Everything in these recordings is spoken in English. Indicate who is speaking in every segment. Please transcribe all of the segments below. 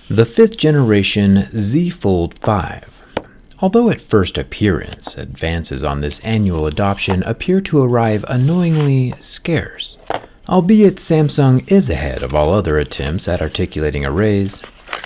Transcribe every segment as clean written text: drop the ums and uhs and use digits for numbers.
Speaker 1: The 5th generation Z Fold 5. Although at first appearance, advances on this annual adoption appear to arrive annoyingly scarce. Albeit Samsung is ahead of all other attempts at articulating arrays,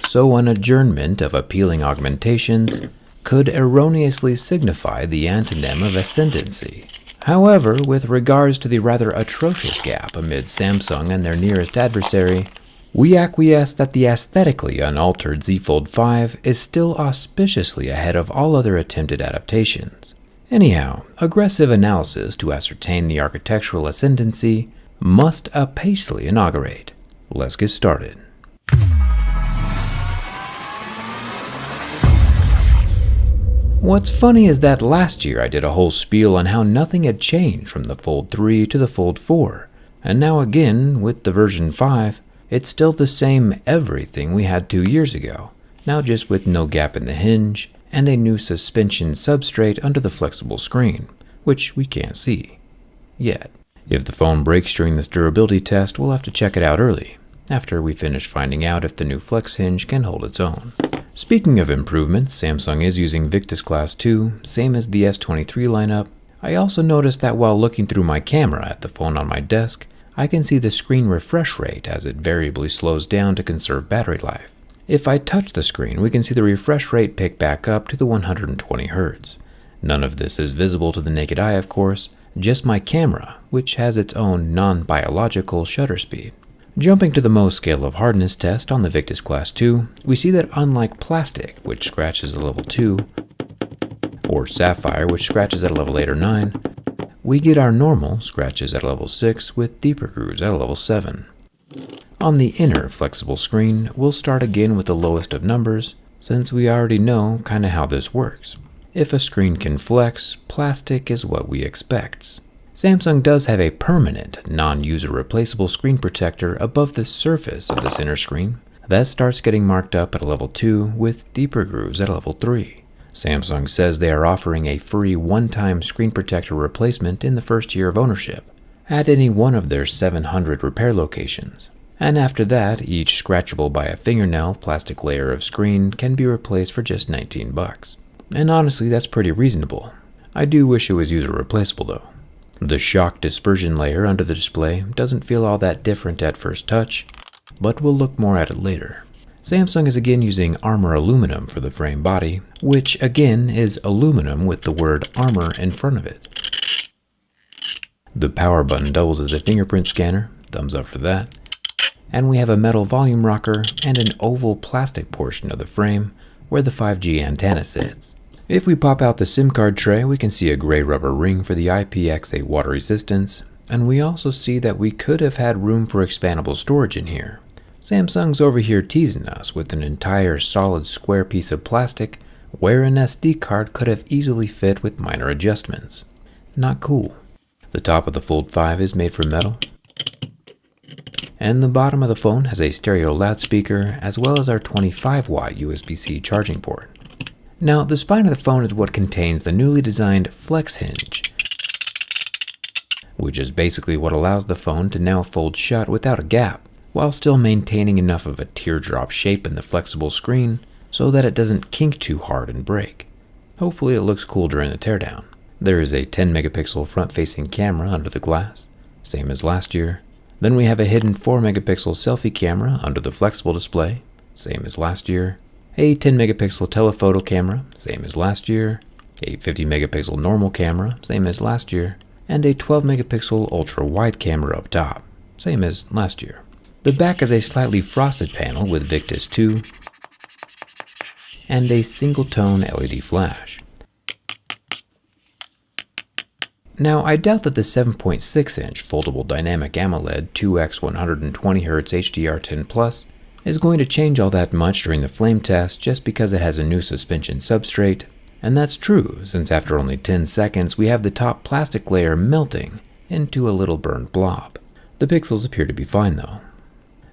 Speaker 1: so an adjournment of appealing augmentations could erroneously signify the antonym of ascendancy. However, with regards to the rather atrocious gap amid Samsung and their nearest adversary, we acquiesce that the aesthetically unaltered Z Fold 5 is still auspiciously ahead of all other attempted adaptations. Anyhow, aggressive analysis to ascertain the architectural ascendancy must apacely inaugurate. Let's get started. What's funny is that last year I did a whole spiel on how nothing had changed from the Fold 3 to the Fold 4, and now again, with the version 5, it's still the same everything we had 2 years ago, now just with no gap in the hinge and a new suspension substrate under the flexible screen, which we can't see yet. If the phone breaks during this durability test, we'll have to check it out early, after we finish finding out if the new flex hinge can hold its own. Speaking of improvements, Samsung is using Victus Class 2, same as the S23 lineup. I also noticed that while looking through my camera at the phone on my desk, I can see the screen refresh rate as it variably slows down to conserve battery life. If I touch the screen, we can see the refresh rate pick back up to the 120 Hz. None of this is visible to the naked eye, of course, just my camera, which has its own non-biological shutter speed. Jumping to the Mohs scale of hardness test on the Victus Class 2, we see that unlike plastic, which scratches at level 2, or sapphire, which scratches at a level 8 or 9, we get our normal scratches at a level 6 with deeper grooves at a level 7. On the inner flexible screen, we'll start again with the lowest of numbers, since we already know kinda how this works. If a screen can flex, plastic is what we expect. Samsung does have a permanent, non-user replaceable screen protector above the surface of this inner screen that starts getting marked up at a level 2 with deeper grooves at a level 3. Samsung says they are offering a free one-time screen protector replacement in the first year of ownership at any one of their 700 repair locations. And after that, each scratchable by a fingernail plastic layer of screen can be replaced for just $19. And honestly, that's pretty reasonable. I do wish it was user replaceable though. The shock dispersion layer under the display doesn't feel all that different at first touch, but we'll look more at it later. Samsung is again using Armor aluminum for the frame body, which again is aluminum with the word armor in front of it. The power button doubles as a fingerprint scanner, thumbs up for that. And we have a metal volume rocker and an oval plastic portion of the frame where the 5G antenna sits. If we pop out the SIM card tray, we can see a gray rubber ring for the IPX8 water resistance, and we also see that we could have had room for expandable storage in here. Samsung's over here teasing us with an entire solid square piece of plastic where an SD card could have easily fit with minor adjustments. Not cool. The top of the Fold 5 is made from metal, and the bottom of the phone has a stereo loudspeaker as well as our 25-watt USB-C charging port. Now, the spine of the phone is what contains the newly designed flex hinge, which is basically what allows the phone to now fold shut without a gap, while still maintaining enough of a teardrop shape in the flexible screen so that it doesn't kink too hard and break. Hopefully it looks cool during the teardown. There is a 10 megapixel front-facing camera under the glass, same as last year. Then we have a hidden 4 megapixel selfie camera under the flexible display, same as last year. A 10 megapixel telephoto camera, same as last year. A 50 megapixel normal camera, same as last year. And a 12 megapixel ultra wide camera up top, same as last year. The back is a slightly frosted panel with Victus 2 and a single tone LED flash. Now, I doubt that the 7.6-inch foldable dynamic AMOLED 2x 120Hz HDR10 Plus is going to change all that much during the flame test just because it has a new suspension substrate, and that's true since after only 10 seconds we have the top plastic layer melting into a little burned blob. The pixels appear to be fine though.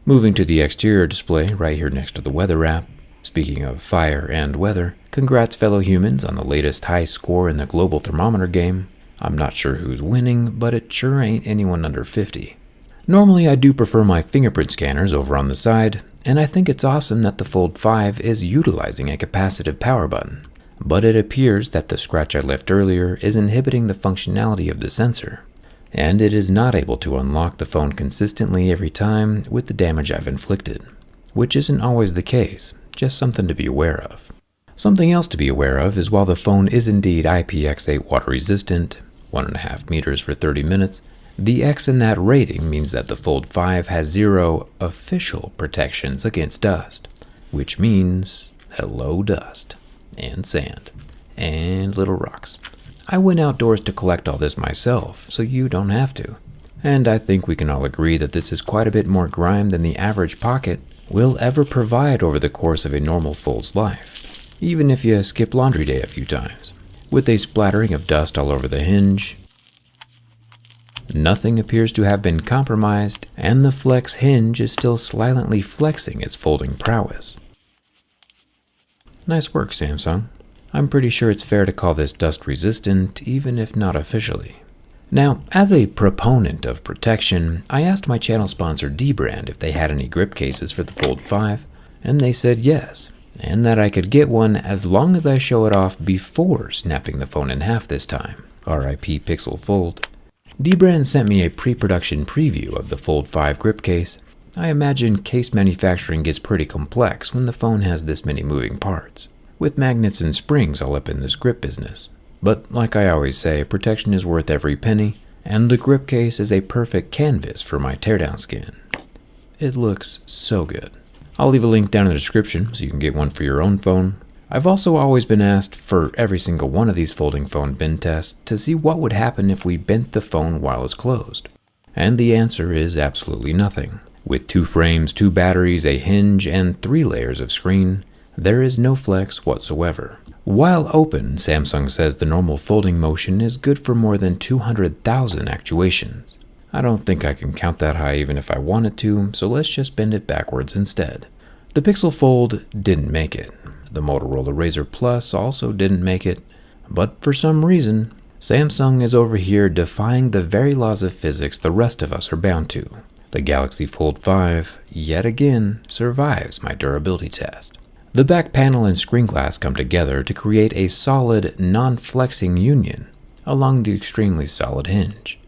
Speaker 1: Moving to the exterior display right here next to the weather app. Speaking of fire and weather, congrats fellow humans on the latest high score in the global thermometer game. I'm not sure who's winning, but it sure ain't anyone under 50. Normally I do prefer my fingerprint scanners over on the side, And I think it's awesome that the Fold 5 is utilizing a capacitive power button. But it appears that the scratch I left earlier is inhibiting the functionality of the sensor, and it is not able to unlock the phone consistently every time with the damage I've inflicted, which isn't always the case, just something to be aware of. Something else to be aware of is while the phone is indeed IPX8 water resistant, 1.5 meters for 30 minutes, the X in that rating means that the Fold 5 has 0 official protections against dust, which means hello dust, and sand, and little rocks. I went outdoors to collect all this myself, so you don't have to. And I think we can all agree that this is quite a bit more grime than the average pocket will ever provide over the course of a normal Fold's life, even if you skip laundry day a few times. With a splattering of dust all over the hinge, nothing appears to have been compromised, and the flex hinge is still silently flexing its folding prowess. Nice work, Samsung. I'm pretty sure it's fair to call this dust resistant, even if not officially. Now, as a proponent of protection, I asked my channel sponsor Dbrand if they had any grip cases for the Fold 5, and they said yes, and that I could get one as long as I show it off before snapping the phone in half this time. RIP Pixel Fold. Dbrand sent me a pre-production preview of the Fold 5 grip case. I imagine case manufacturing gets pretty complex when the phone has this many moving parts, with magnets and springs all up in this grip business. But like I always say, protection is worth every penny, and the grip case is a perfect canvas for my teardown skin. It looks so good. I'll leave a link down in the description so you can get one for your own phone. I've also always been asked for every single one of these folding phone bend tests to see what would happen if we bent the phone while it's closed. And the answer is absolutely nothing. With 2 frames, 2 batteries, a hinge, and 3 layers of screen, there is no flex whatsoever. While open, Samsung says the normal folding motion is good for more than 200,000 actuations. I don't think I can count that high even if I wanted to, so let's just bend it backwards instead. The Pixel Fold didn't make it. The Motorola Razr Plus also didn't make it, but for some reason, Samsung is over here defying the very laws of physics the rest of us are bound to. The Galaxy Fold 5, yet again, survives my durability test. The back panel and screen glass come together to create a solid, non-flexing union along the extremely solid hinge.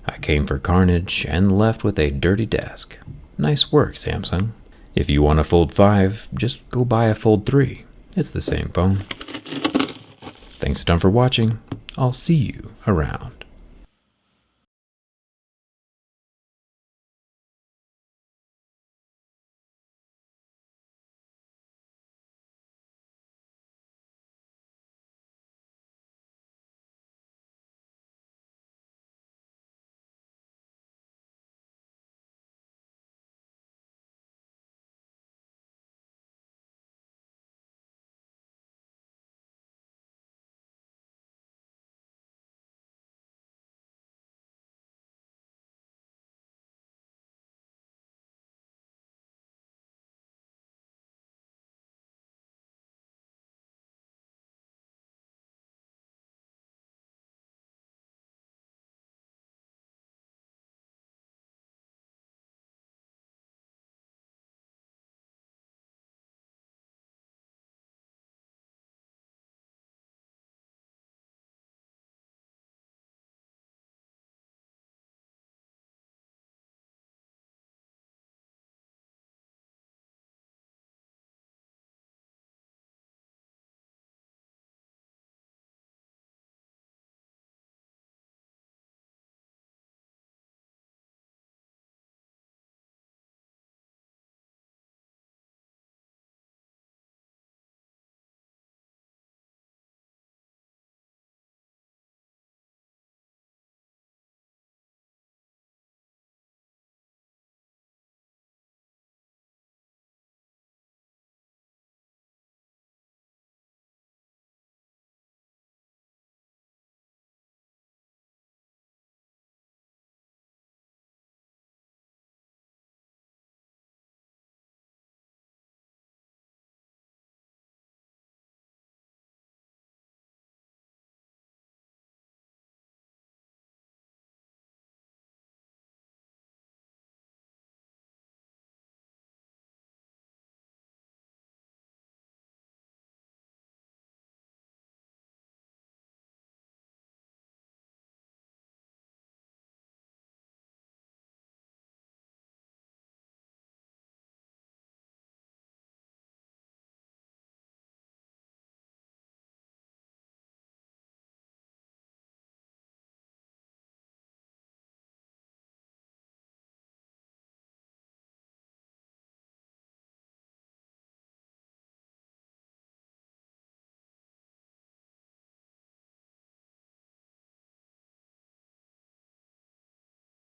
Speaker 1: I came for carnage and left with a dirty desk. Nice work, Samsung. If you want a Fold 5, just go buy a Fold 3. It's the same phone. Thanks a ton for watching. I'll see you around.